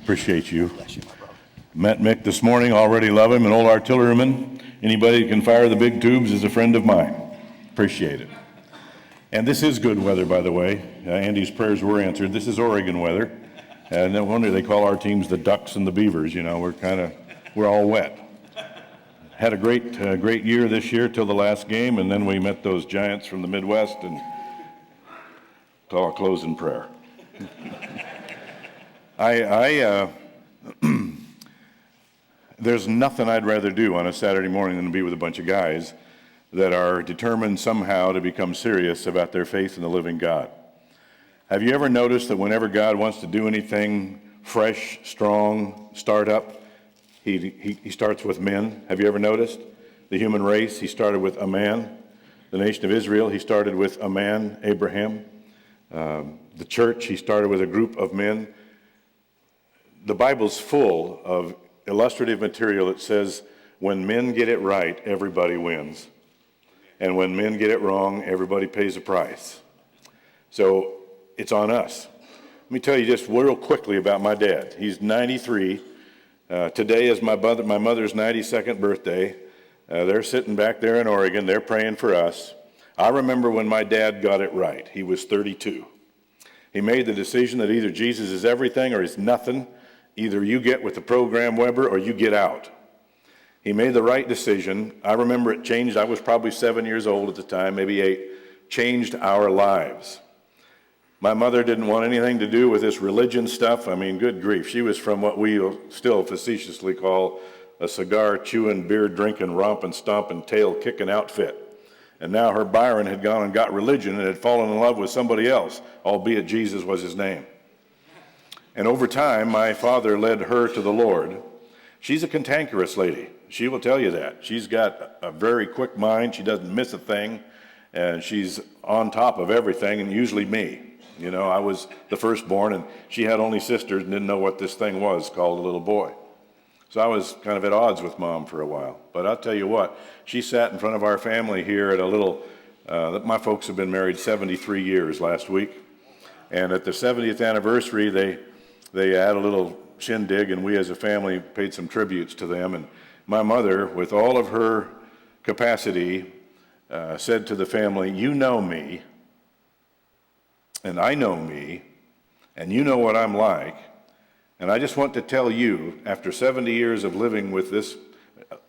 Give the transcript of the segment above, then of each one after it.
Appreciate you. Met Mick this morning, already love him, an old artilleryman. Anybody who can fire the big tubes is a friend of mine. Appreciate it. And this is good weather, by the way. Andy's prayers were answered. This is Oregon weather. No wonder they call our teams the Ducks and the Beavers. You know, we're all wet. Had a great year this year till the last game, and then we met those giants from the Midwest, and I'll close in prayer. There's nothing I'd rather do on a Saturday morning than to be with a bunch of guys that are determined somehow to become serious about their faith in the living God. Have you ever noticed that whenever God wants to do anything fresh, strong, start up, he starts with men? Have you ever noticed? The human race, he started with a man. The nation of Israel, he started with a man, Abraham. The church, he started with a group of men. The Bible's full of illustrative material that says when men get it right, everybody wins. And when men get it wrong, everybody pays a price. So it's on us. Let me tell you just real quickly about my dad. He's 93. Today is my mother's 92nd birthday. They're sitting back there in Oregon. They're praying for us. I remember when my dad got it right. He was 32. He made the decision that either Jesus is everything or he's nothing. Either you get with the program, Weber, or you get out. He made the right decision. I remember it changed. I was probably 7 years old at the time, maybe 8. Changed our lives. My mother didn't want anything to do with this religion stuff. I mean, good grief. She was from what we still facetiously call a cigar-chewing, beer-drinking, romping, stomping, tail-kicking outfit. And now her Byron had gone and got religion and had fallen in love with somebody else, albeit Jesus was his name. And over time, my father led her to the Lord. She's a cantankerous lady. She will tell you that. She's got a very quick mind. She doesn't miss a thing. And she's on top of everything, and usually me. You know, I was the firstborn, and she had only sisters and didn't know what this thing was called a little boy. So I was kind of at odds with Mom for a while. But I'll tell you what, she sat in front of our family here at a little, my folks have been married 73 years last week. And at the 70th anniversary, they had a little shindig, and we as a family paid some tributes to them. And my mother, with all of her capacity, said to the family, "You know me, and I know me, and you know what I'm like. And I just want to tell you, after 70 years of living with this,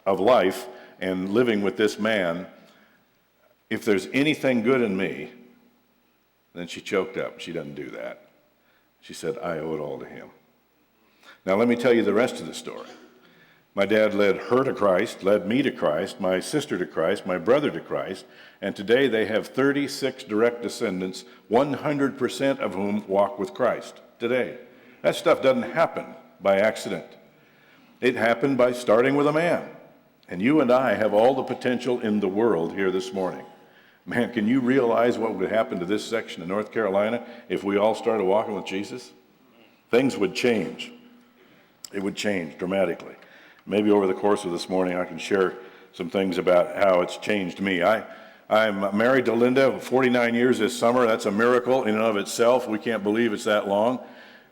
of life and living with this man, if there's anything good in me," then she choked up. She doesn't do that. She said, "I owe it all to him." Now let me tell you the rest of the story. My dad led her to Christ, led me to Christ, my sister to Christ, my brother to Christ, and today they have 36 direct descendants, 100% of whom walk with Christ today. That stuff doesn't happen by accident. It happened by starting with a man. And you and I have all the potential in the world here this morning. Man, can you realize what would happen to this section of North Carolina if we all started walking with Jesus? Things would change. It would change dramatically. Maybe over the course of this morning I can share some things about how it's changed me. I'm married to Linda, 49 years this summer. That's a miracle in and of itself. We can't believe it's that long.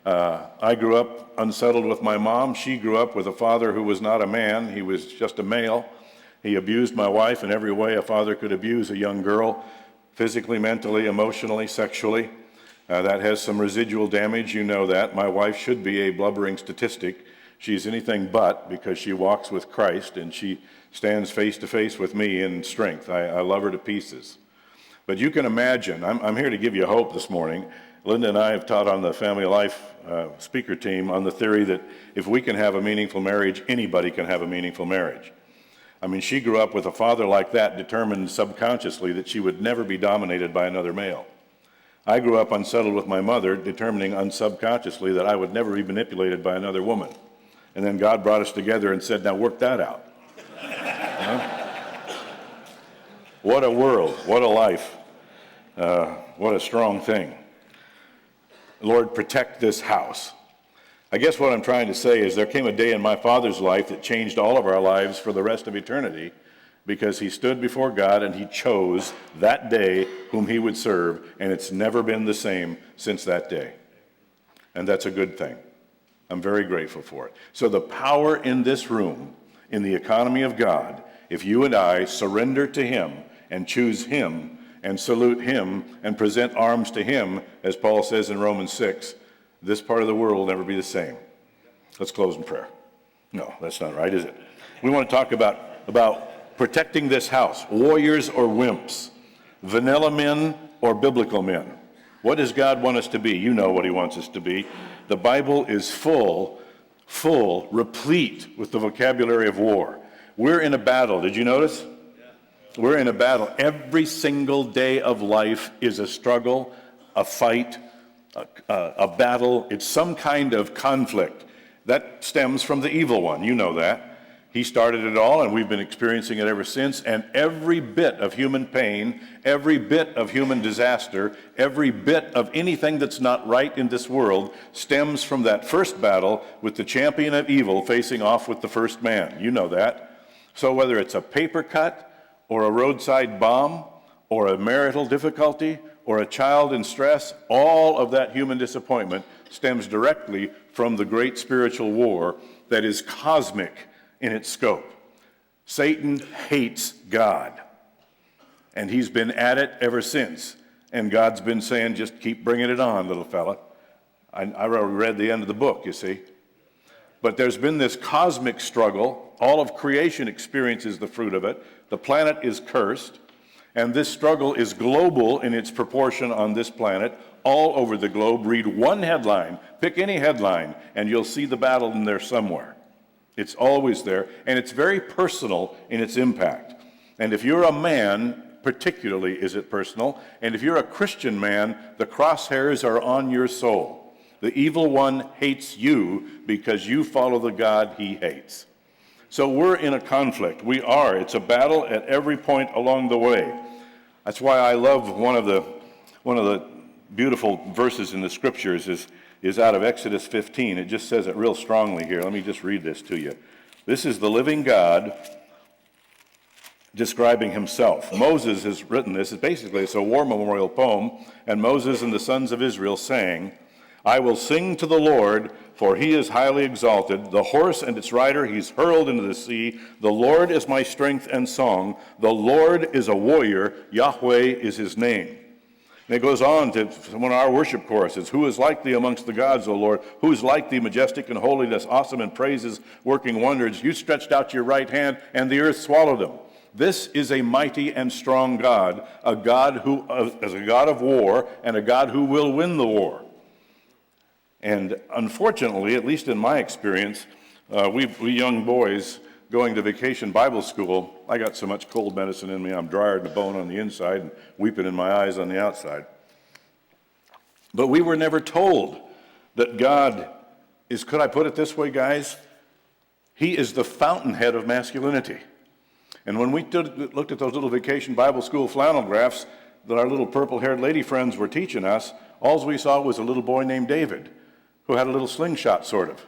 I grew up unsettled with my mom. She grew up with a father who was not a man. He was just a male. He abused my wife in every way a father could abuse a young girl, physically, mentally, emotionally, sexually. That has some residual damage. You know that. My wife should be a blubbering statistic. She's anything but, because she walks with Christ and she stands face to face with me in strength. I love her to pieces. But you can imagine, I'm here to give you hope this morning. Linda and I have taught on the Family Life speaker team on the theory that if we can have a meaningful marriage, anybody can have a meaningful marriage. I mean, she grew up with a father like that, determined subconsciously that she would never be dominated by another male. I grew up unsettled with my mother, determining unsubconsciously that I would never be manipulated by another woman. And then God brought us together and said, "Now work that out." What a world, what a life, what a strong thing. Lord, protect this house. I guess what I'm trying to say is there came a day in my father's life that changed all of our lives for the rest of eternity, because he stood before God and he chose that day whom he would serve, and it's never been the same since that day. And that's a good thing. I'm very grateful for it. So the power in this room, in the economy of God, if you and I surrender to him and choose him and salute him and present arms to him, as Paul says in Romans 6, this part of the world will never be the same. Let's close in prayer. No, that's not right, is it? We want to talk about protecting this house, warriors or wimps, vanilla men or biblical men. What does God want us to be? You know what he wants us to be. The Bible is full, replete with the vocabulary of war. We're in a battle. Did you notice? We're in a battle. Every single day of life is a struggle, a fight, a battle. It's some kind of conflict that stems from the evil one. You know that. He started it all, and we've been experiencing it ever since. And every bit of human pain, every bit of human disaster, every bit of anything that's not right in this world stems from that first battle with the champion of evil facing off with the first man. You know that. So whether it's a paper cut or a roadside bomb or a marital difficulty or a child in stress, all of that human disappointment stems directly from the great spiritual war that is cosmic in its scope. Satan hates God, and he's been at it ever since. And God's been saying, just keep bringing it on, little fella. I already read the end of the book, you see. But there's been this cosmic struggle. All of creation experiences the fruit of it. The planet is cursed, and this struggle is global in its proportion on this planet, all over the globe. Read one headline, pick any headline, and you'll see the battle in there somewhere. It's always there, and it's very personal in its impact. And if you're a man, particularly is it personal, and if you're a Christian man, the crosshairs are on your soul. The evil one hates you because you follow the God he hates. So we're in a conflict. We are. It's a battle at every point along the way. That's why I love one of the beautiful verses in the scriptures is out of Exodus 15. It just says it real strongly here. Let me just read this to you. This is the living God describing himself. Moses has written this. It's a war memorial poem, and Moses and the sons of Israel sang, I will sing to the Lord, for he is highly exalted. The horse and its rider he's hurled into the sea. The Lord is my strength and song. The Lord is a warrior. Yahweh is his name. And it goes on to one of our worship choruses. Who is like thee amongst the gods, O Lord? Who is like thee, majestic in holiness, awesome in praises, working wonders? You stretched out your right hand, and the earth swallowed them. This is a mighty and strong God, a God who is a God of war, and a God who will win the war. And unfortunately, at least in my experience, we young boys going to vacation Bible school, I got so much cold medicine in me, I'm drier than a bone on the inside and weeping in my eyes on the outside. But we were never told that God is, could I put it this way, guys? He is the fountainhead of masculinity. And when we looked at those little vacation Bible school flannel graphs that our little purple-haired lady friends were teaching us, all we saw was a little boy named David who had a little slingshot, sort of.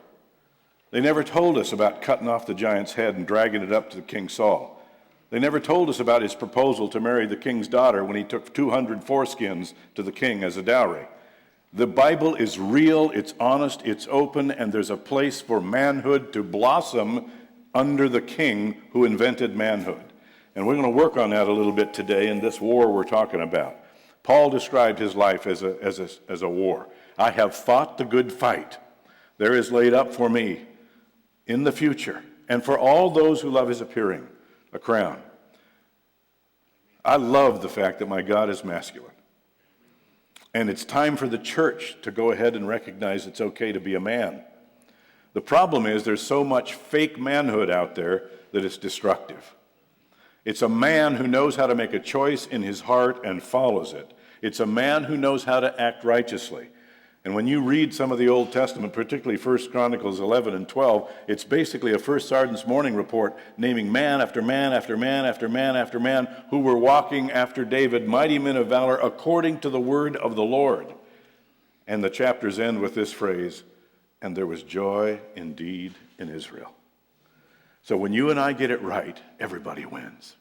They never told us about cutting off the giant's head and dragging it up to King Saul. They never told us about his proposal to marry the king's daughter when he took 200 foreskins to the king as a dowry. The Bible is real, it's honest, it's open, and there's a place for manhood to blossom under the king who invented manhood. And we're going to work on that a little bit today in this war we're talking about. Paul described his life as a war. I have fought the good fight. There is laid up for me in the future, and for all those who love his appearing, a crown. I love the fact that my God is masculine. And it's time for the church to go ahead and recognize it's okay to be a man. The problem is there's so much fake manhood out there that it's destructive. It's a man who knows how to make a choice in his heart and follows it. It's a man who knows how to act righteously. And when you read some of the Old Testament, particularly 1 Chronicles 11 and 12, it's basically a First Sergeant's morning report naming man after man after man after man after man who were walking after David, mighty men of valor, according to the word of the Lord. And the chapters end with this phrase, and there was joy indeed in Israel. So when you and I get it right, everybody wins.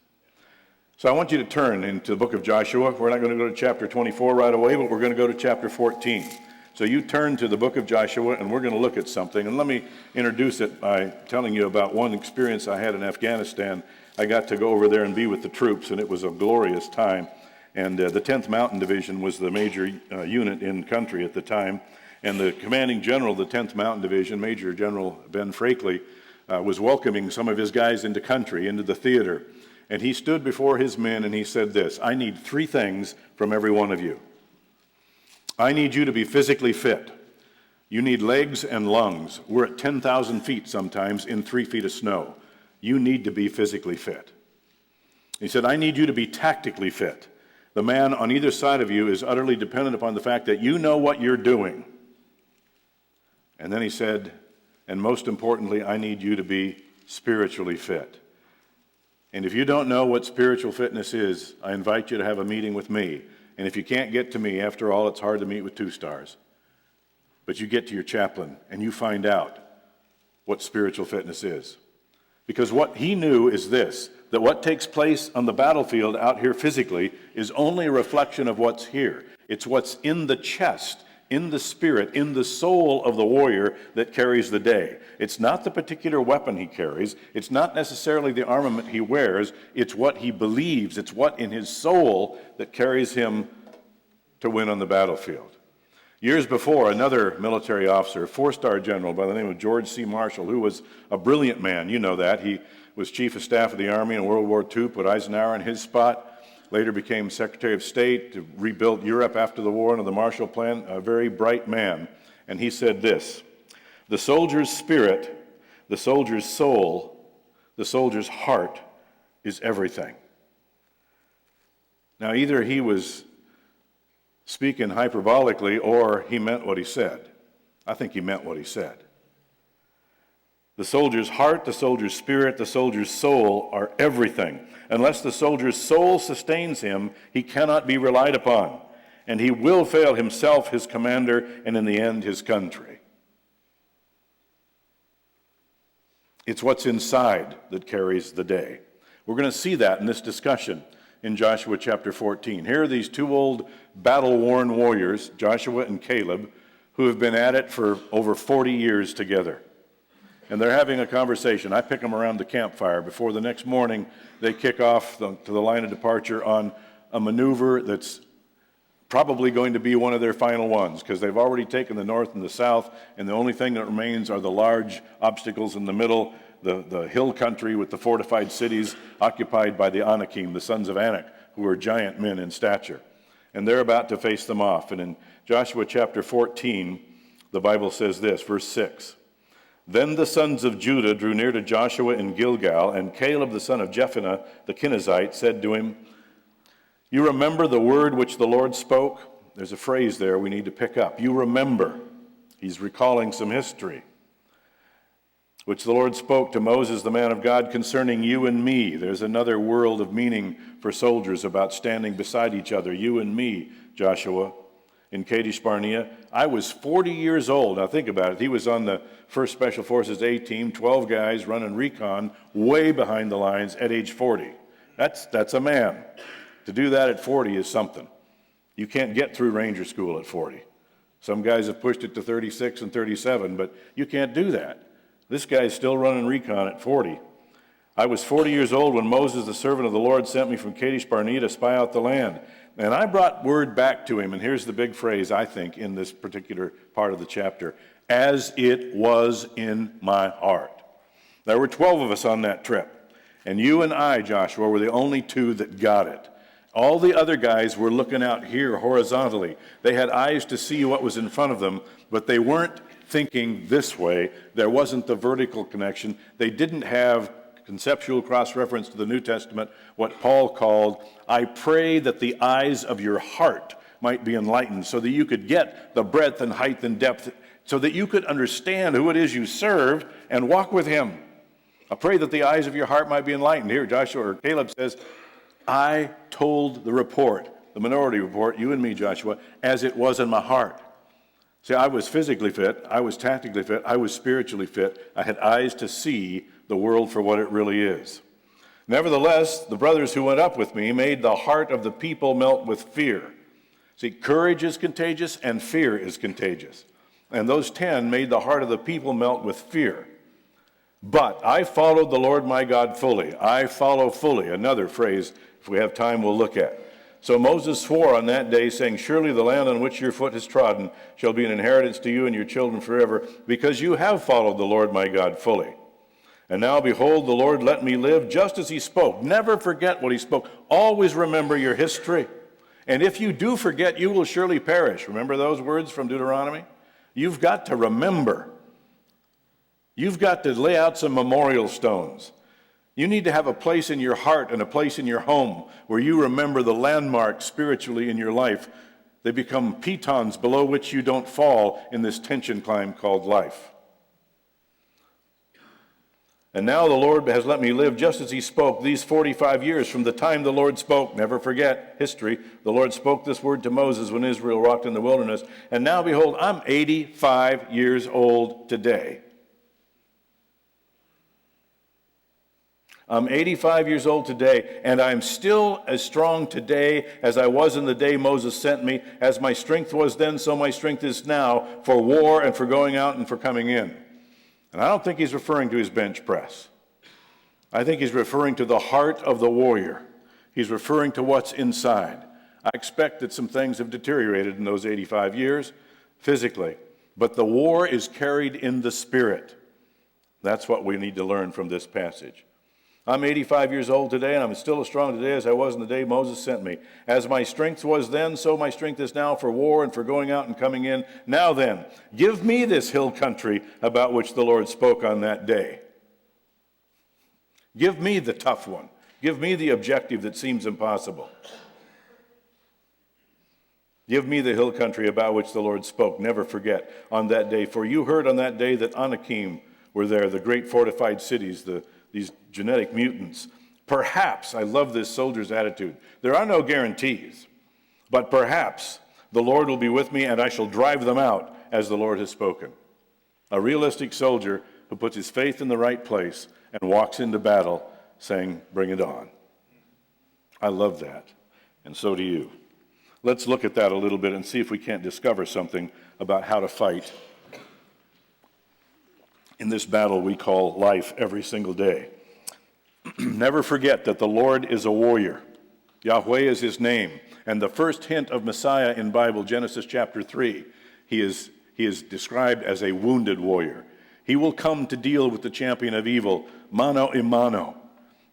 So I want you to turn into the book of Joshua. We're not going to go to chapter 24 right away, but we're going to go to chapter 14. So you turn to the book of Joshua, and we're going to look at something. And let me introduce it by telling you about one experience I had in Afghanistan. I got to go over there and be with the troops, and it was a glorious time. And the 10th Mountain Division was the major unit in country at the time. And the commanding general of the 10th Mountain Division, Major General Ben Frakely, was welcoming some of his guys into country, into the theater. And he stood before his men and he said this: I need 3 things from every one of you. I need you to be physically fit. You need legs and lungs. We're at 10,000 feet sometimes in 3 feet of snow. You need to be physically fit. He said, I need you to be tactically fit. The man on either side of you is utterly dependent upon the fact that you know what you're doing. And then he said, and most importantly, I need you to be spiritually fit. And if you don't know what spiritual fitness is, I invite you to have a meeting with me. And if you can't get to me, after all, it's hard to meet with 2 stars. But you get to your chaplain and you find out what spiritual fitness is. Because what he knew is this, that what takes place on the battlefield out here physically is only a reflection of what's here. It's what's in the chest, in the spirit, in the soul of the warrior that carries the day. It's not the particular weapon he carries. It's not necessarily the armament he wears. It's what he believes. It's what in his soul that carries him to win on the battlefield. Years before, another military officer, a 4-star general by the name of George C. Marshall, who was a brilliant man, you know that. He was chief of staff of the Army in World War II, put Eisenhower in his spot. Later became Secretary of State to rebuild Europe after the war under the Marshall Plan, a very bright man. And he said this: the soldier's spirit, the soldier's soul, the soldier's heart is everything. Now, either he was speaking hyperbolically or he meant what he said. I think he meant what he said. The soldier's heart, the soldier's spirit, the soldier's soul are everything. Unless the soldier's soul sustains him, he cannot be relied upon, and he will fail himself, his commander, and in the end, his country. It's what's inside that carries the day. We're going to see that in this discussion in Joshua chapter 14. Here are these 2 old battle-worn warriors, Joshua and Caleb, who have been at it for over 40 years together. And they're having a conversation. I pick them around the campfire. Before the next morning, they kick off to the line of departure on a maneuver that's probably going to be one of their final ones, because they've already taken the north and the south, and the only thing that remains are the large obstacles in the middle, the hill country with the fortified cities occupied by the Anakim, the sons of Anak, who are giant men in stature. And they're about to face them off. And in Joshua chapter 14, the Bible says this, verse 6. Then the sons of Judah drew near to Joshua in Gilgal, and Caleb the son of Jephunneh the Kenizzite said to him, you remember the word which the Lord spoke? There's a phrase there we need to pick up. You remember. He's recalling some history. Which the Lord spoke to Moses, the man of God, concerning you and me. There's another world of meaning for soldiers about standing beside each other. You and me, Joshua, in Kadesh Barnea. I was 40 years old. Now think about it. He was on the 1st Special Forces A team, 12 guys running recon way behind the lines at age 40. That's a man. To do that at 40 is something. You can't get through Ranger School at 40. Some guys have pushed it to 36 and 37, but you can't do that. This guy's still running recon at 40. I was 40 years old when Moses, the servant of the Lord, sent me from Kadesh Barnea to spy out the land. And I brought word back to him, and here's the big phrase, I think, in this particular part of the chapter, as it was in my heart. There were 12 of us on that trip, and you and I, Joshua, were the only 2 that got it. All the other guys were looking out here horizontally. They had eyes to see what was in front of them, but they weren't thinking this way. There wasn't the vertical connection. They didn't have conceptual cross-reference to the New Testament, what Paul called, I pray that the eyes of your heart might be enlightened, so that you could get the breadth and height and depth, so that you could understand who it is you serve and walk with him. I pray that the eyes of your heart might be enlightened. Here, Joshua or Caleb says, I told the report, the minority report, you and me, Joshua, as it was in my heart. See, I was physically fit, I was tactically fit, I was spiritually fit. I had eyes to see the world for what it really is. Nevertheless, the brothers who went up with me made the heart of the people melt with fear. See, courage is contagious and fear is contagious. And those 10 made the heart of the people melt with fear. But I followed the Lord my God fully. I follow fully. Another phrase, if we have time, we'll look at. So Moses swore on that day, saying, surely the land on which your foot has trodden shall be an inheritance to you and your children forever, because you have followed the Lord my God fully. And now, behold, the Lord let me live just as he spoke. Never forget what he spoke. Always remember your history. And if you do forget, you will surely perish. Remember those words from Deuteronomy? You've got to remember. You've got to lay out some memorial stones. You need to have a place in your heart and a place in your home where you remember the landmarks spiritually in your life. They become pitons below which you don't fall in this tension climb called life. And now the Lord has let me live just as he spoke these 45 years from the time the Lord spoke. Never forget history. The Lord spoke this word to Moses when Israel walked in the wilderness. And now, behold, I'm 85 years old today. I'm 85 years old today, and I'm still as strong today as I was in the day Moses sent me. As my strength was then, so my strength is now for war and for going out and for coming in. And I don't think he's referring to his bench press. I think he's referring to the heart of the warrior. He's referring to what's inside. I expect that some things have deteriorated in those 85 years physically, but the war is carried in the spirit. That's what we need to learn from this passage. I'm 85 years old today, and I'm still as strong today as I was in the day Moses sent me. As my strength was then, so my strength is now for war and for going out and coming in. Now then, give me this hill country about which the Lord spoke on that day. Give me the tough one. Give me the objective that seems impossible. Give me the hill country about which the Lord spoke. Never forget on that day. For you heard on that day that Anakim were there, the great fortified cities, these genetic mutants. Perhaps, I love this soldier's attitude, there are no guarantees, but perhaps the Lord will be with me and I shall drive them out as the Lord has spoken. A realistic soldier who puts his faith in the right place and walks into battle saying, bring it on. I love that, and so do you. Let's look at that a little bit and see if we can't discover something about how to fight in this battle we call life every single day. Never forget that the Lord is a warrior. Yahweh is his name. And the first hint of Messiah in Bible, Genesis chapter 3, he is described as a wounded warrior. He will come to deal with the champion of evil, mano a mano,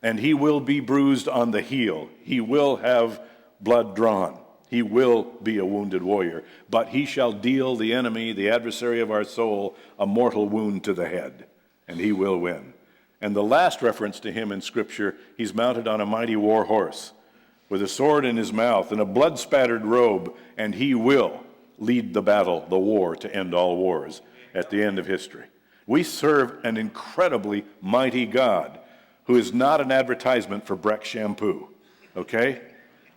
and he will be bruised on the heel. He will have blood drawn. He will be a wounded warrior, but he shall deal the enemy, the adversary of our soul, a mortal wound to the head, and he will win. And the last reference to him in Scripture, he's mounted on a mighty war horse with a sword in his mouth and a blood-spattered robe, and he will lead the battle, the war, to end all wars at the end of history. We serve an incredibly mighty God who is not an advertisement for Breck shampoo, okay?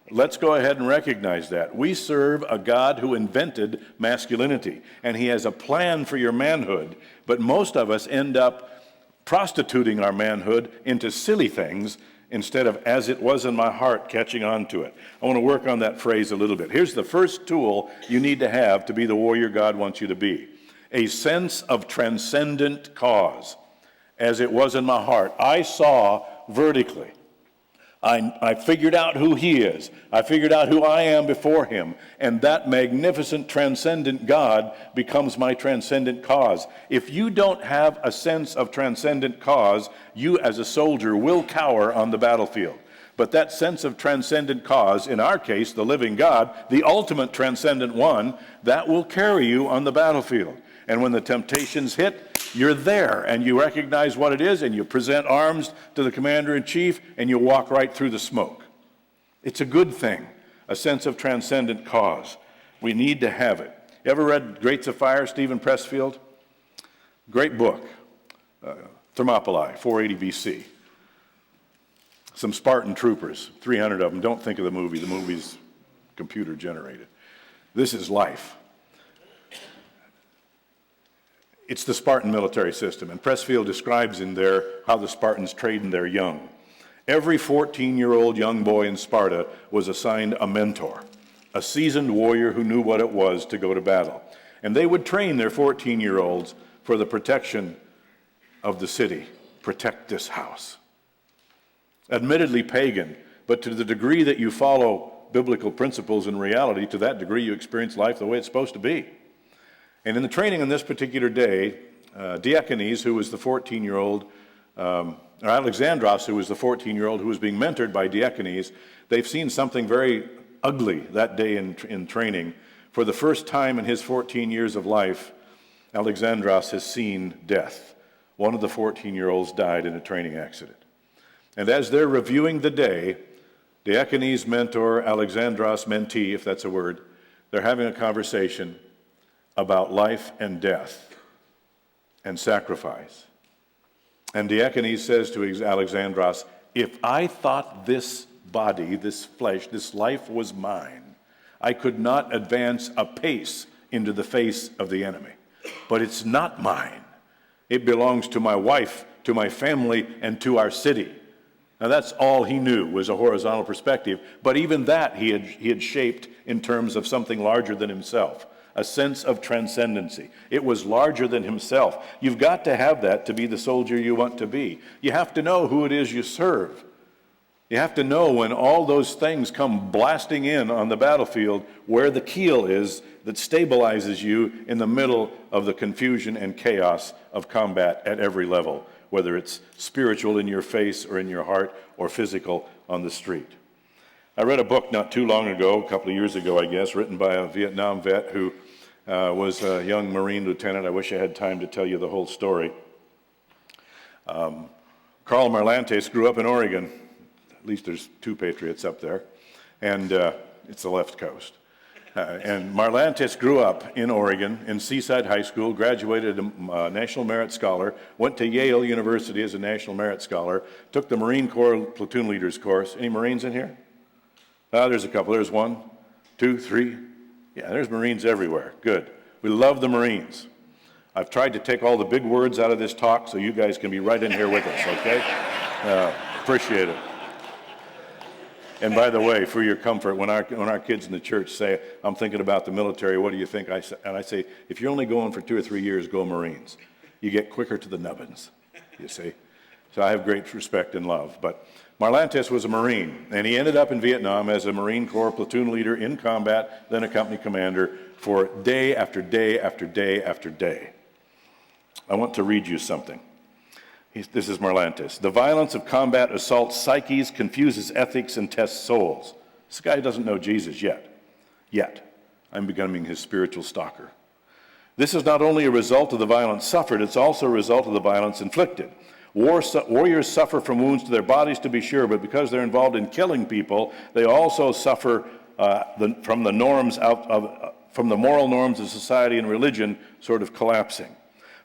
Let's go ahead and recognize that. We serve a God who invented masculinity, and he has a plan for your manhood, but most of us end up prostituting our manhood into silly things instead of, as it was in my heart, catching on to it. I want to work on that phrase a little bit. Here's the first tool you need to have to be the warrior God wants you to be. A sense of transcendent cause. As it was in my heart, I saw vertically. I figured out who he is. I figured out who I am before him. And that magnificent, transcendent God becomes my transcendent cause. If you don't have a sense of transcendent cause, you as a soldier will cower on the battlefield. But that sense of transcendent cause, in our case, the living God, the ultimate transcendent one, that will carry you on the battlefield. And when the temptations hit, you're there, and you recognize what it is, and you present arms to the commander-in-chief, and you walk right through the smoke. It's a good thing, a sense of transcendent cause. We need to have it. You ever read Gates of Fire, Stephen Pressfield? Great book, Thermopylae, 480 BC. Some Spartan troopers, 300 of them. Don't think of the movie. The movie's computer-generated. This is life. It's the Spartan military system, and Pressfield describes in there how the Spartans trained their young. Every 14-year-old young boy in Sparta was assigned a mentor, a seasoned warrior who knew what it was to go to battle. And they would train their 14-year-olds for the protection of the city. Protect this house. Admittedly pagan, but to the degree that you follow biblical principles in reality, to that degree you experience life the way it's supposed to be. And in the training on this particular day, Diakonis, who was the 14-year-old, or Alexandros, who was the 14-year-old who was being mentored by Diakonis, they've seen something very ugly that day in training. For the first time in his 14 years of life, Alexandros has seen death. One of the 14-year-olds died in a training accident. And as they're reviewing the day, Diakonis' mentor, Alexandros' mentee, if that's a word, they're having a conversation about life and death and sacrifice. And Diakonis says to Alexandros, if I thought this body, this flesh, this life was mine, I could not advance a pace into the face of the enemy. But it's not mine. It belongs to my wife, to my family, and to our city. Now that's all he knew was a horizontal perspective, but even that he had shaped in terms of something larger than himself, a sense of transcendency. It was larger than himself. You've got to have that to be the soldier you want to be. You have to know who it is you serve. You have to know when all those things come blasting in on the battlefield where the keel is that stabilizes you in the middle of the confusion and chaos of combat at every level, whether it's spiritual in your face or in your heart or physical on the street. I read a book not too long ago, a couple of years ago, I guess, written by a Vietnam vet who was a young Marine lieutenant. I wish I had time to tell you the whole story. Carl Marlantes grew up in Oregon. At least there's two patriots up there, and it's the left coast. And Marlantes grew up in Oregon, in Seaside High School, graduated a National Merit Scholar, went to Yale University as a National Merit Scholar, took the Marine Corps Platoon Leaders course. Any Marines in here? There's a couple. There's 1, 2, 3. Yeah, there's Marines everywhere. Good. We love the Marines. I've tried to take all the big words out of this talk so you guys can be right in here with us, okay? Appreciate it. And by the way, for your comfort, when our kids in the church say, I'm thinking about the military, what do you think? I say, if you're only going for 2 or 3 years, go Marines. You get quicker to the nubbins, you see. So I have great respect and love. But Marlantes was a Marine, and he ended up in Vietnam as a Marine Corps platoon leader in combat, then a company commander for day after day after day after day. I want to read you something. This is Marlantes. The violence of combat assaults psyches, confuses ethics, and tests souls. This guy doesn't know Jesus yet. I'm becoming his spiritual stalker. This is not only a result of the violence suffered, it's also a result of the violence inflicted. Warriors suffer from wounds to their bodies, to be sure, but because they're involved in killing people, they also suffer from the moral norms of society and religion sort of collapsing.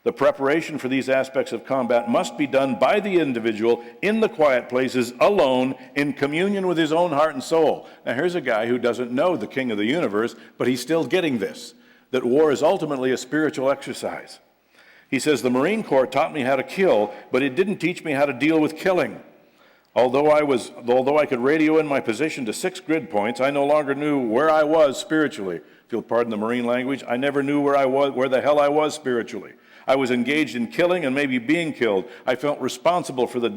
The preparation for these aspects of combat must be done by the individual in the quiet places, alone, in communion with his own heart and soul. Now here's a guy who doesn't know the King of the universe, but he's still getting this, that war is ultimately a spiritual exercise. He says, the Marine Corps taught me how to kill, but it didn't teach me how to deal with killing. Although I could radio in my position to 6 grid points, I no longer knew where I was spiritually. If you'll pardon the Marine language, I never knew where the hell I was spiritually. I was engaged in killing and maybe being killed. I felt responsible for the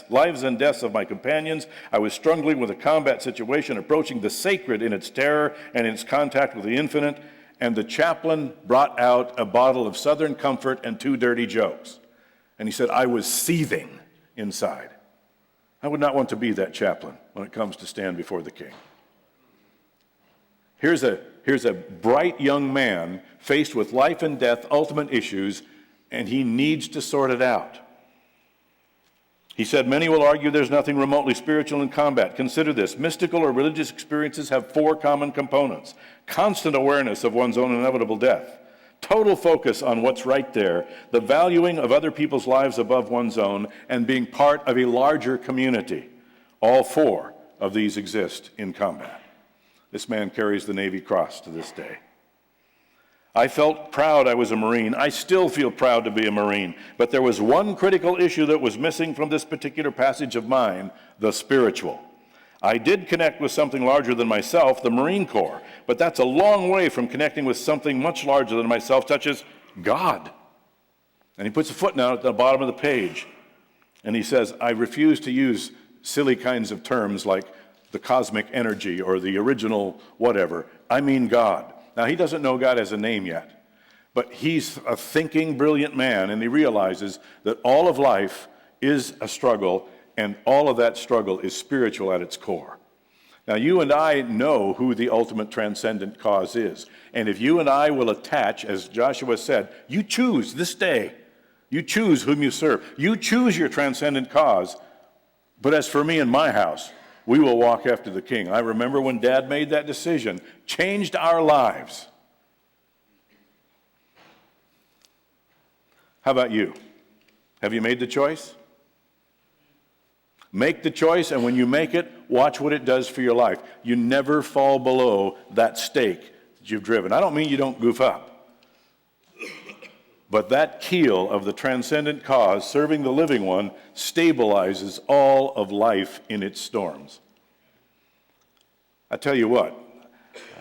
lives and deaths of my companions. I was struggling with a combat situation, approaching the sacred in its terror and in its contact with the infinite. And the chaplain brought out a bottle of Southern Comfort and 2 dirty jokes. And he said, I was seething inside. I would not want to be that chaplain when it comes to stand before the king. Here's a bright young man faced with life and death, ultimate issues, and he needs to sort it out. He said, many will argue there's nothing remotely spiritual in combat. Consider this. Mystical or religious experiences have 4 common components. Constant awareness of one's own inevitable death. Total focus on what's right there. The valuing of other people's lives above one's own, and being part of a larger community. All 4 of these exist in combat. This man carries the Navy Cross to this day. I felt proud I was a Marine. I still feel proud to be a Marine. But there was one critical issue that was missing from this particular passage of mine, the spiritual. I did connect with something larger than myself, the Marine Corps, but that's a long way from connecting with something much larger than myself, such as God. And he puts a footnote at the bottom of the page, and he says, I refuse to use silly kinds of terms like the cosmic energy or the original whatever. I mean God. Now, he doesn't know God as a name yet, but he's a thinking, brilliant man, and he realizes that all of life is a struggle, and all of that struggle is spiritual at its core. Now, you and I know who the ultimate transcendent cause is. And if you and I will attach, as Joshua said, you choose this day. You choose whom you serve. You choose your transcendent cause. But as for me and my house, we will walk after the King. I remember when Dad made that decision, changed our lives. How about you? Have you made the choice? Make the choice, and when you make it, watch what it does for your life. You never fall below that stake that you've driven. I don't mean you don't goof up, but that keel of the transcendent cause, serving the living one, stabilizes all of life in its storms. I tell you what,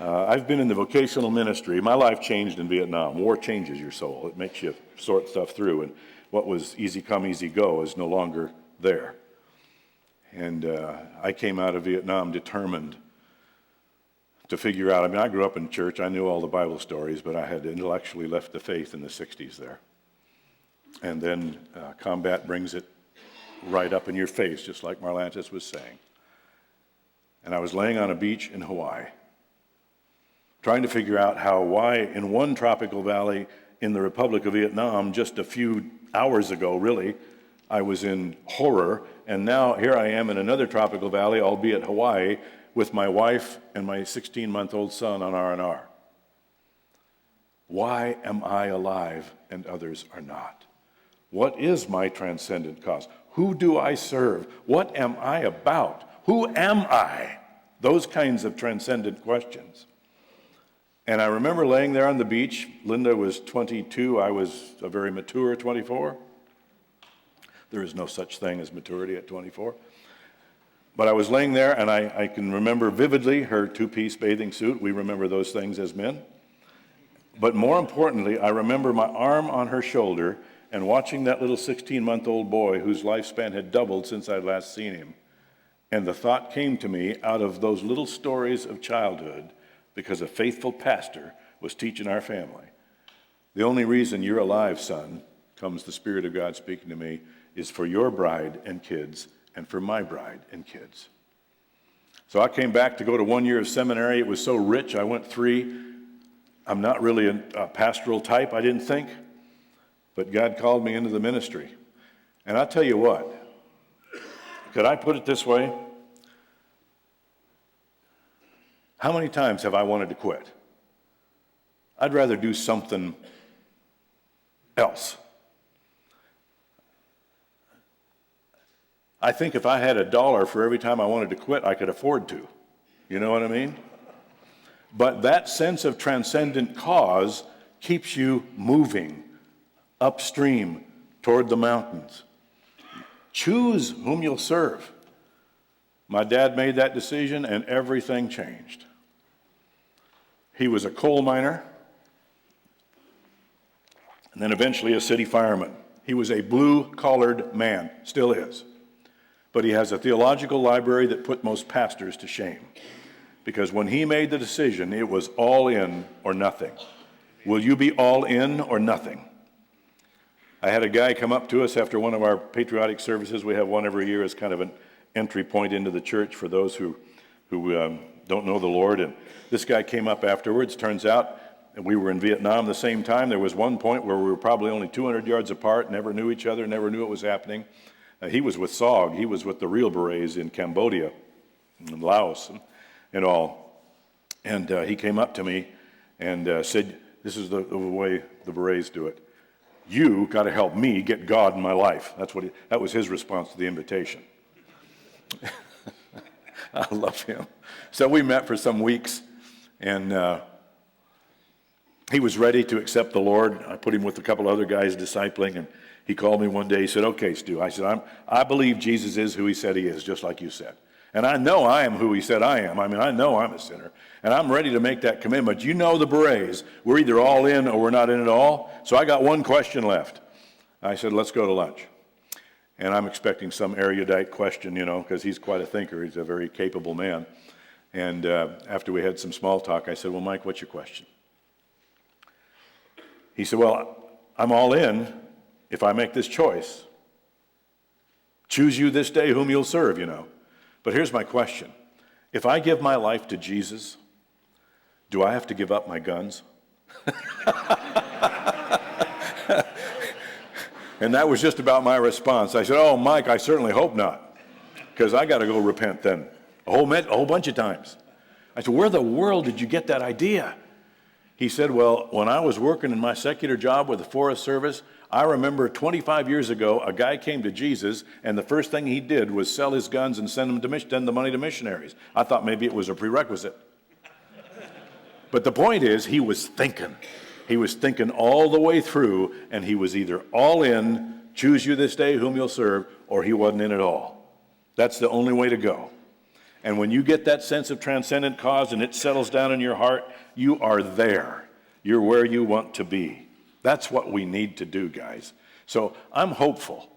I've been in the vocational ministry. My life changed in Vietnam. War changes your soul. It makes you sort stuff through, and what was easy come, easy go is no longer there. And I came out of Vietnam determined to figure out, I grew up in church, I knew all the Bible stories, but I had intellectually left the faith in the 60s there. And then combat brings it right up in your face, just like Marlantis was saying. And I was laying on a beach in Hawaii, trying to figure out why in one tropical valley in the Republic of Vietnam, just a few hours ago, really, I was in horror, and now here I am in another tropical valley, albeit Hawaii, with my wife and my 16-month-old son on R&R. Why am I alive and others are not? What is my transcendent cause? Who do I serve? What am I about? Who am I? Those kinds of transcendent questions. And I remember laying there on the beach. Linda was 22. I was a very mature 24. There is no such thing as maturity at 24. But I was laying there, and I can remember vividly her two-piece bathing suit. We remember those things as men. But more importantly, I remember my arm on her shoulder and watching that little 16-month-old boy whose lifespan had doubled since I'd last seen him. And the thought came to me out of those little stories of childhood, because a faithful pastor was teaching our family. The only reason you're alive, son, comes the Spirit of God speaking to me, is for your bride and kids and for my bride and kids. So I came back to go to 1 year of seminary. It was so rich, I went 3. I'm not really a pastoral type, I didn't think, but God called me into the ministry. And I'll tell you what, could I put it this way? How many times have I wanted to quit? I'd rather do something else. I think if I had $1 for every time I wanted to quit, I could afford to. You know what I mean? But that sense of transcendent cause keeps you moving upstream toward the mountains. Choose whom you'll serve. My dad made that decision and everything changed. He was a coal miner and then eventually a city fireman. He was a blue-collared man, still is. But he has a theological library that put most pastors to shame. Because when he made the decision, it was all in or nothing. Will you be all in or nothing? I had a guy come up to us after one of our patriotic services. We have one every year as kind of an entry point into the church for those who don't know the Lord. And this guy came up afterwards. Turns out we were in Vietnam the same time. There was one point where we were probably only 200 yards apart, never knew each other, never knew what was happening. He was with SOG. He was with the real Berets in Cambodia and Laos and all. And he came up to me and said, this is the way the Berets do it. You got to help me get God in my life. That was his response to the invitation. I love him. So we met for some weeks, and he was ready to accept the Lord. I put him with a couple other guys discipling, and he called me one day. He said, okay, Stu. I said, I believe Jesus is who he said he is, just like you said. And I know I am who he said I am. I mean, I know I'm a sinner. And I'm ready to make that commitment. You know the Berets. We're either all in or we're not in at all. So I got one question left. I said, let's go to lunch. And I'm expecting some erudite question, because he's quite a thinker. He's a very capable man. And after we had some small talk, I said, well, Mike, what's your question? He said, well, I'm all in if I make this choice. Choose you this day whom you'll serve, But here's my question. If I give my life to Jesus, do I have to give up my guns? And that was just about my response. I said, oh, Mike, I certainly hope not, because I got to go repent then a whole bunch of times. I said, where in the world did you get that idea? He said, well, when I was working in my secular job with the Forest Service, I remember 25 years ago, a guy came to Jesus, and the first thing he did was sell his guns and send the money to missionaries. I thought maybe it was a prerequisite. But the point is, he was thinking. He was thinking all the way through, and he was either all in, choose you this day whom you'll serve, or he wasn't in at all. That's the only way to go. And when you get that sense of transcendent cause and it settles down in your heart, you are there. You're where you want to be. That's what we need to do, guys. So I'm hopeful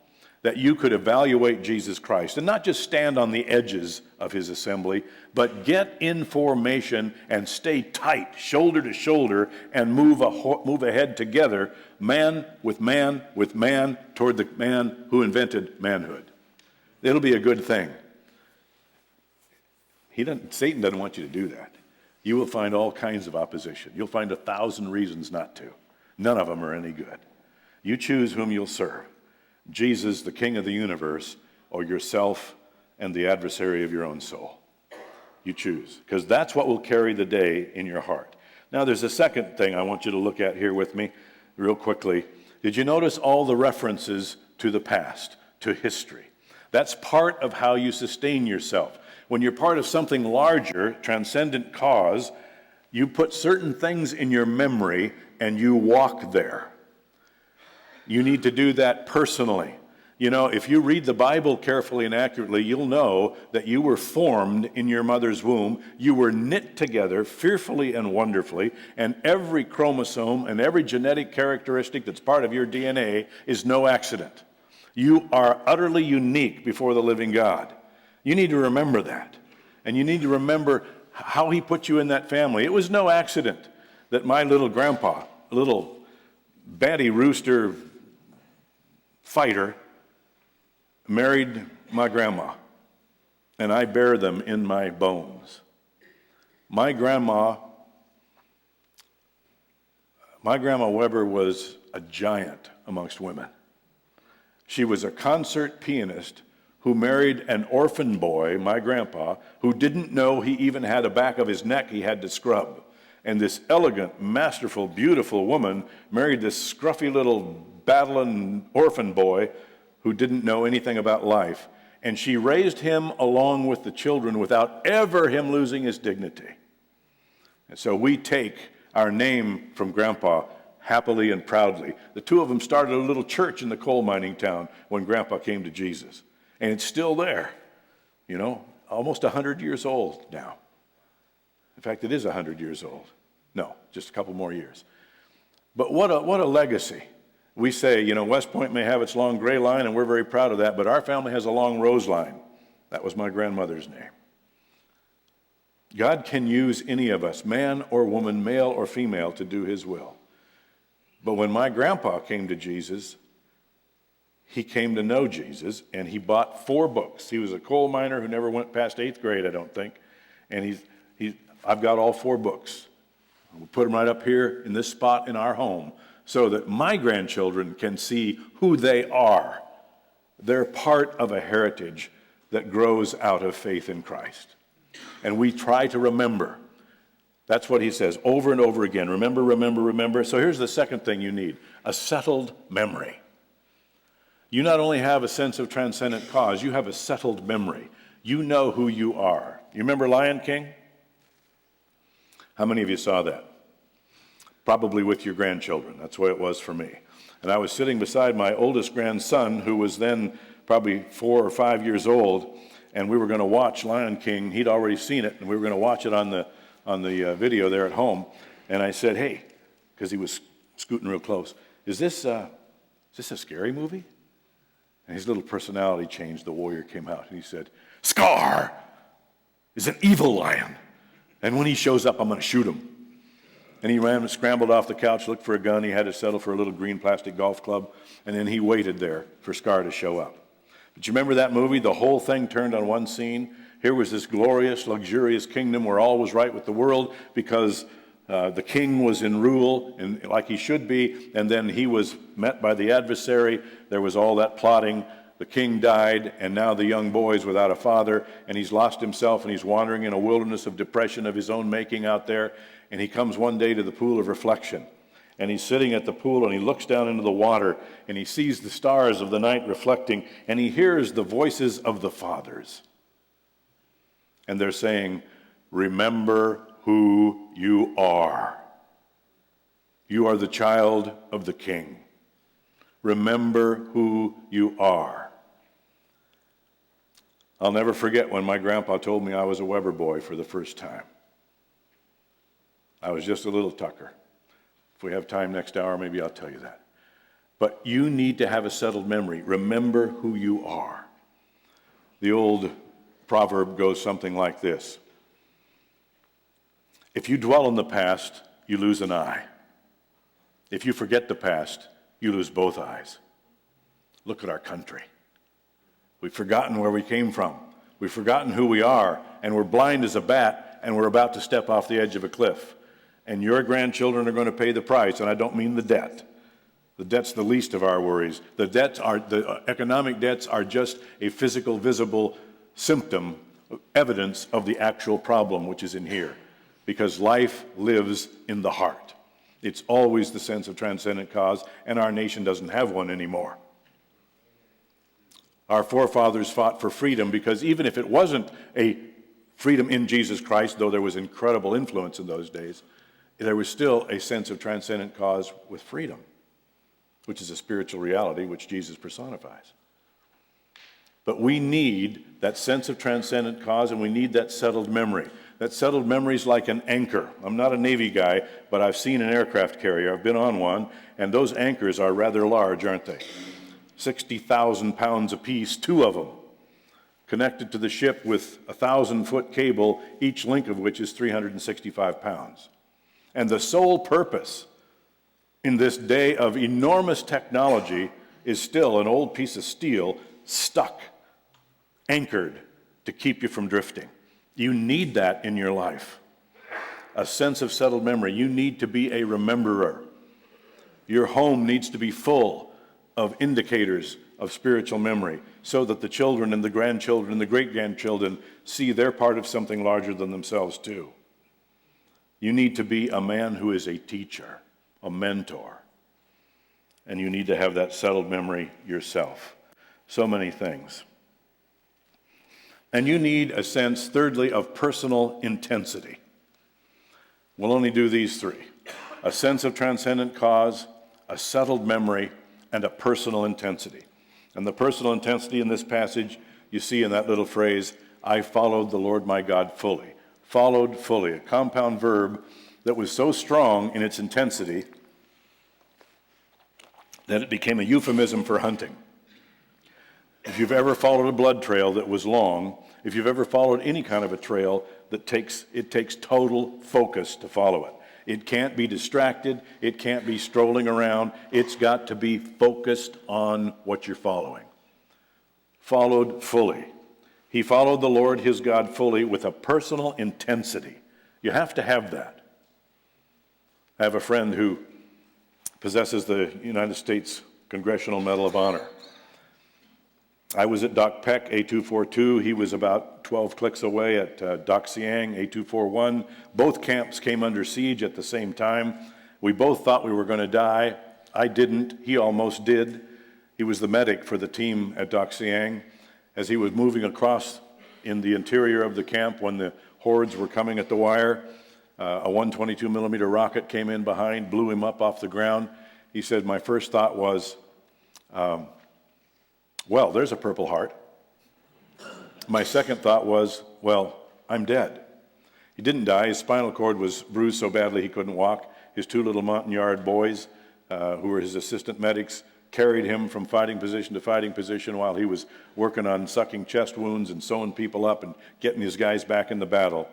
that you could evaluate Jesus Christ and not just stand on the edges of his assembly, but get in formation and stay tight, shoulder to shoulder, and move ahead together, man with man with man, toward the man who invented manhood. It'll be a good thing. Satan doesn't want you to do that. You will find all kinds of opposition. You'll find 1,000 reasons not to. None of them are any good. You choose whom you'll serve. Jesus, the King of the universe, or yourself and the adversary of your own soul. You choose, because that's what will carry the day in your heart. Now, there's a second thing I want you to look at here with me real quickly. Did you notice all the references to the past, to history? That's part of how you sustain yourself. When you're part of something larger, transcendent cause, you put certain things in your memory and you walk there. You need to do that personally. If you read the Bible carefully and accurately, you'll know that you were formed in your mother's womb. You were knit together fearfully and wonderfully, and every chromosome and every genetic characteristic that's part of your DNA is no accident. You are utterly unique before the living God. You need to remember that. And you need to remember how he put you in that family. It was no accident that my little grandpa, a little batty rooster fighter, married my grandma. And I bear them in my bones. My grandma Weber was a giant amongst women. She was a concert pianist who married an orphan boy, my grandpa, who didn't know he even had a back of his neck he had to scrub. And this elegant, masterful, beautiful woman married this scruffy little battling orphan boy who didn't know anything about life. And she raised him along with the children without ever him losing his dignity. And so we take our name from Grandpa happily and proudly. The two of them started a little church in the coal mining town when Grandpa came to Jesus. And it's still there, almost 100 years old now. In fact, it is 100 years old. No, just a couple more years. But what a legacy. We say, West Point may have its long gray line, and we're very proud of that, but our family has a long rose line. That was my grandmother's name. God can use any of us, man or woman, male or female, to do his will. But when my grandpa came to Jesus, he came to know Jesus, and he bought 4 books. He was a coal miner who never went past 8th grade, I don't think. And I've got all 4 books. We'll put them right up here in this spot in our home so that my grandchildren can see who they are. They're part of a heritage that grows out of faith in Christ. And we try to remember. That's what he says over and over again. Remember, remember, remember. So here's the second thing you need, a settled memory. You not only have a sense of transcendent cause, you have a settled memory. You know who you are. You remember Lion King? How many of you saw that? Probably with your grandchildren. That's the way it was for me. And I was sitting beside my oldest grandson, who was then probably 4 or 5 years old, and we were going to watch Lion King. He'd already seen it, and we were going to watch it on the video there at home. And I said, hey, because he was scooting real close, is this a scary movie? And his little personality changed. The warrior came out, and he said, Scar is an evil lion, and when he shows up, I'm going to shoot him. And he ran and scrambled off the couch, looked for a gun. He had to settle for a little green plastic golf club, and then he waited there for Scar to show up. But you remember that movie? The whole thing turned on one scene. Here was this glorious, luxurious kingdom where all was right with the world because the king was in rule, and like he should be, and then he was met by the adversary. There was all that plotting. The king died, and now the young boy's without a father, and he's lost himself, and he's wandering in a wilderness of depression of his own making out there. And he comes one day to the pool of reflection, and he's sitting at the pool, and he looks down into the water, and he sees the stars of the night reflecting, and he hears the voices of the fathers. And they're saying, remember who you are. You are the child of the king. Remember who you are. I'll never forget when my grandpa told me I was a Weber boy for the first time. I was just a little Tucker. If we have time next hour, maybe I'll tell you that. But you need to have a settled memory. Remember who you are. The old proverb goes something like this. If you dwell in the past, you lose an eye. If you forget the past, you lose both eyes. Look at our country. We've forgotten where we came from. We've forgotten who we are, and we're blind as a bat, and we're about to step off the edge of a cliff. And your grandchildren are going to pay the price, and I don't mean the debt. The debt's the least of our worries. The economic debts are just a physical, visible symptom, evidence of the actual problem which is in here. Because life lives in the heart. It's always the sense of transcendent cause, and our nation doesn't have one anymore. Our forefathers fought for freedom because even if it wasn't a freedom in Jesus Christ, though there was incredible influence in those days, there was still a sense of transcendent cause with freedom, which is a spiritual reality which Jesus personifies. But we need that sense of transcendent cause, and we need that settled memory. That settled memory is like an anchor. I'm not a Navy guy, but I've seen an aircraft carrier. I've been on one, and those anchors are rather large, aren't they? 60,000 pounds apiece, two of them, connected to the ship with a 1,000-foot cable, each link of which is 365 pounds. And the sole purpose in this day of enormous technology is still an old piece of steel stuck, anchored to keep you from drifting. You need that in your life, a sense of settled memory. You need to be a rememberer. Your home needs to be full of indicators of spiritual memory so that the children and the grandchildren and the great-grandchildren see they're part of something larger than themselves too. You need to be a man who is a teacher, a mentor, and you need to have that settled memory yourself. So many things. And you need a sense, thirdly, of personal intensity. We'll only do these three. A sense of transcendent cause, a settled memory, and a personal intensity. And the personal intensity in this passage, you see in that little phrase, I followed the Lord my God fully. Followed fully, a compound verb that was so strong in its intensity that it became a euphemism for hunting. If you've ever followed a blood trail that was long, if you've ever followed any kind of a trail it takes total focus to follow it. It can't be distracted. It can't be strolling around. It's got to be focused on what you're following. Followed fully. He followed the Lord his God fully with a personal intensity. You have to have that. I have a friend who possesses the United States Congressional Medal of Honor. I was at Doc Peck, A242. He was about 12 clicks away at Doc Siang, A241. Both camps came under siege at the same time. We both thought we were going to die. I didn't. He almost did. He was the medic for the team at Doc Siang. As he was moving across in the interior of the camp when the hordes were coming at the wire, a 122 millimeter rocket came in behind, blew him up off the ground. He said, my first thought was, well, there's a Purple Heart. My second thought was, well, I'm dead. He didn't die. His spinal cord was bruised so badly he couldn't walk. His two little Montagnard boys, who were his assistant medics, carried him from fighting position to fighting position while he was working on sucking chest wounds and sewing people up and getting his guys back in the battle.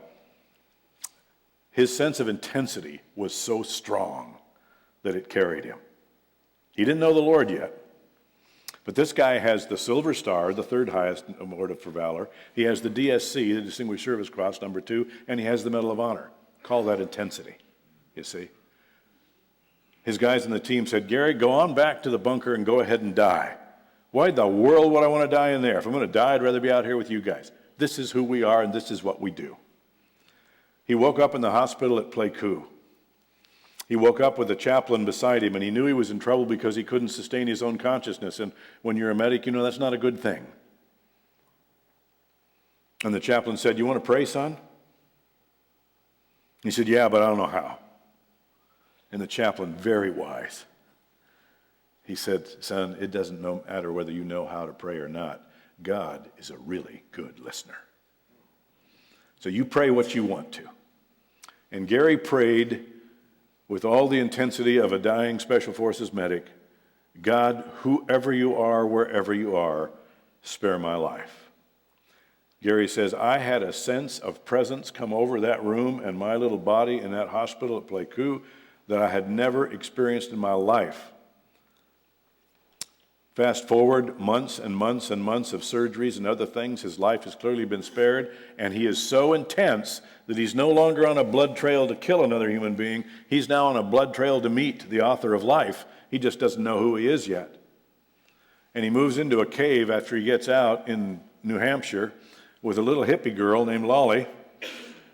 His sense of intensity was so strong that it carried him. He didn't know the Lord yet. But this guy has the Silver Star, the third highest award for valor. He has the DSC, the Distinguished Service Cross, number 2, and he has the Medal of Honor. Call that intensity, you see. His guys in the team said, Gary, go on back to the bunker and go ahead and die. Why in the world would I want to die in there? If I'm going to die, I'd rather be out here with you guys. This is who we are, and this is what we do. He woke up in the hospital at Pleiku. He woke up with a chaplain beside him, and he knew he was in trouble because he couldn't sustain his own consciousness. And when you're a medic, you know that's not a good thing. And the chaplain said, you want to pray, son? He said, yeah, but I don't know how. And the chaplain, very wise, he said, son, it doesn't matter whether you know how to pray or not. God is a really good listener. So you pray what you want to. And Gary prayed with all the intensity of a dying Special Forces medic, God, whoever you are, wherever you are, spare my life. Gary says, I had a sense of presence come over that room and my little body in that hospital at Pleiku that I had never experienced in my life. Fast forward months and months and months of surgeries and other things, his life has clearly been spared, and he is so intense that he's no longer on a blood trail to kill another human being. He's now on a blood trail to meet the author of life. He just doesn't know who he is yet. And he moves into a cave after he gets out in New Hampshire with a little hippie girl named Lolly.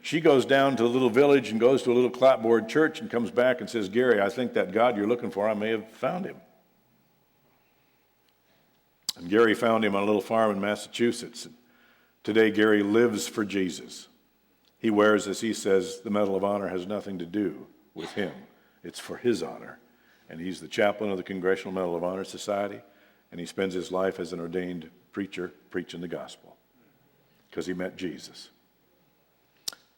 She goes down to a little village and goes to a little clapboard church and comes back and says, Gary, I think that God you're looking for, I may have found him. And Gary found him on a little farm in Massachusetts. Today, Gary lives for Jesus. He wears, as he says, the Medal of Honor has nothing to do with him. It's for his honor. And he's the chaplain of the Congressional Medal of Honor Society, and he spends his life as an ordained preacher preaching the gospel because he met Jesus.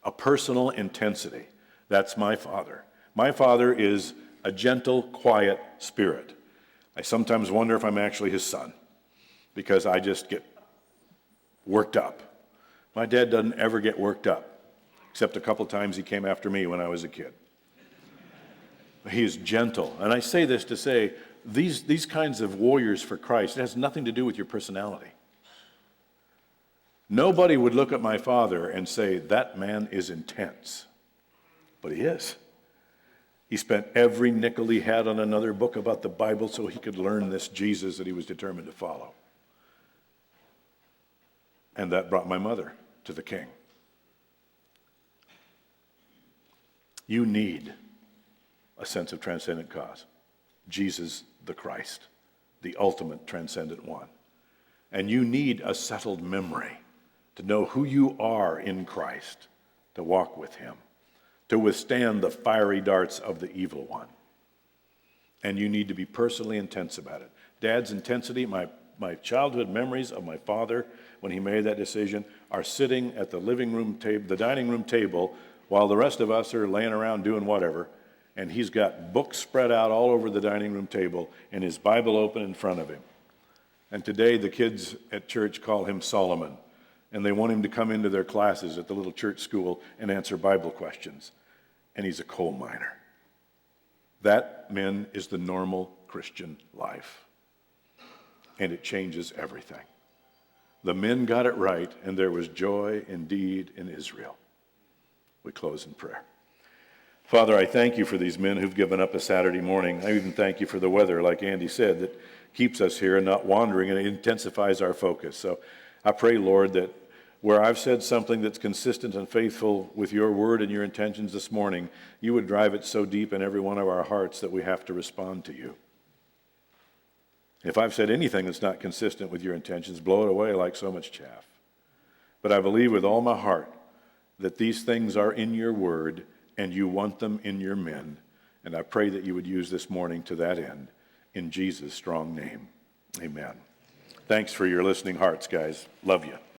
A personal intensity. That's my father. My father is a gentle, quiet spirit. I sometimes wonder if I'm actually his son, because I just get worked up. My dad doesn't ever get worked up, except a couple times he came after me when I was a kid. He is gentle. And I say this to say, these kinds of warriors for Christ, it has nothing to do with your personality. Nobody would look at my father and say, that man is intense. But he is. He spent every nickel he had on another book about the Bible so he could learn this Jesus that he was determined to follow. And that brought my mother to the King. You need a sense of transcendent cause. Jesus the Christ, the ultimate transcendent one. And you need a settled memory to know who you are in Christ, to walk with him, to withstand the fiery darts of the evil one. And you need to be personally intense about it. Dad's intensity, my childhood memories of my father when he made that decision are sitting at the living room table, the dining room table, while the rest of us are laying around doing whatever, and he's got books spread out all over the dining room table and his Bible open in front of him. And today the kids at church call him Solomon, and they want him to come into their classes at the little church school and answer Bible questions. And he's a coal miner. That, men, is the normal Christian life. And it changes everything. The men got it right, and there was joy indeed in Israel. We close in prayer. Father, I thank you for these men who've given up a Saturday morning. I even thank you for the weather, like Andy said, that keeps us here and not wandering, and it intensifies our focus. So I pray, Lord, that where I've said something that's consistent and faithful with your word and your intentions this morning, you would drive it so deep in every one of our hearts that we have to respond to you. If I've said anything that's not consistent with your intentions, blow it away like so much chaff. But I believe with all my heart that these things are in your word and you want them in your men. And I pray that you would use this morning to that end. In Jesus' strong name, amen. Thanks for your listening hearts, guys. Love you.